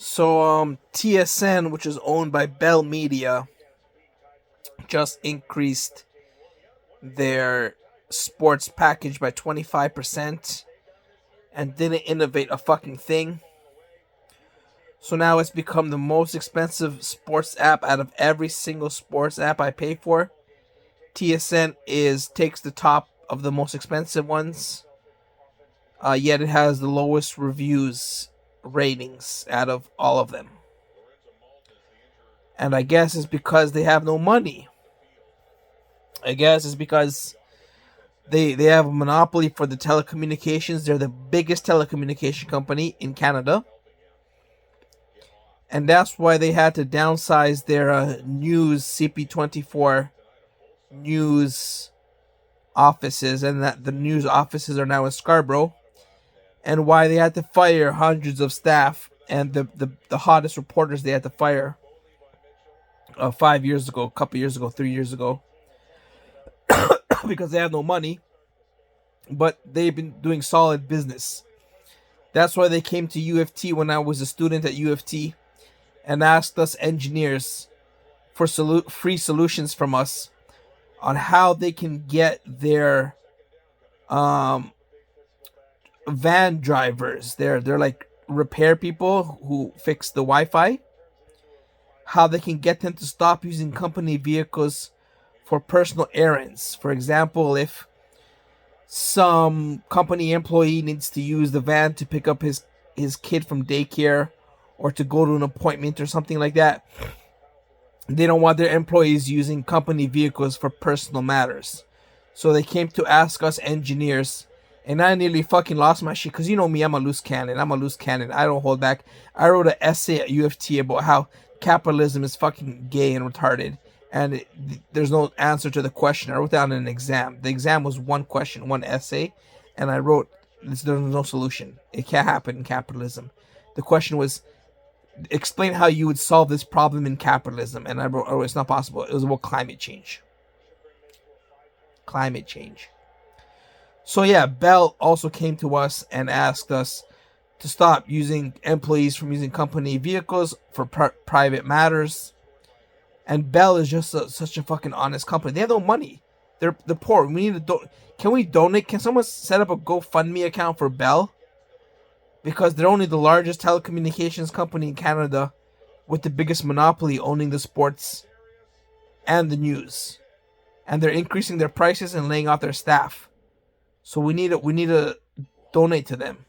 TSN, which is owned by Bell Media, just increased their sports package by 25% and didn't innovate a fucking thing. So now it's become the most expensive sports app out of every single sports app I pay for. TSN takes the top of the most expensive ones. Yet it has the lowest reviews ratings out of all of them. And I guess it's because they have no money. I guess it's because they have a monopoly for the telecommunications. They're the biggest telecommunication company in Canada. And that's why they had to downsize their news CP24 news offices, and that the news offices are now in Scarborough, and why they had to fire hundreds of staff and the hottest reporters they had to fire 5 years ago, a couple years ago, 3 years ago, because they have no money, but they've been doing solid business. That's why they came to UFT when I was a student at UFT and asked us engineers for free solutions from us on how they can get their van drivers, they're like repair people who fix the Wi-Fi, how they can get them to stop using company vehicles for personal errands. For example, if some company employee needs to use the van to pick up his kid from daycare or to go to an appointment or something like that, they don't want their employees using company vehicles for personal matters. So they came to ask us engineers, and I nearly fucking lost my shit, because you know me, I'm a loose cannon. I don't hold back. I wrote an essay at UFT about how capitalism is fucking gay and retarded, and there's no answer to the question. I wrote down an exam. The exam was one question, one essay, and I wrote, there's no solution. It can't happen in capitalism. The question was, explain how you would solve this problem in capitalism. And I wrote, oh, it's not possible. It was about climate change. So yeah, Bell also came to us and asked us to stop using employees from using company vehicles for private matters. And Bell is just such a fucking honest company. They have no money. They're poor. We need to Can we donate? Can someone set up a GoFundMe account for Bell? Because they're only the largest telecommunications company in Canada, with the biggest monopoly owning the sports and the news. And they're increasing their prices and laying off their staff. So we need to donate to them.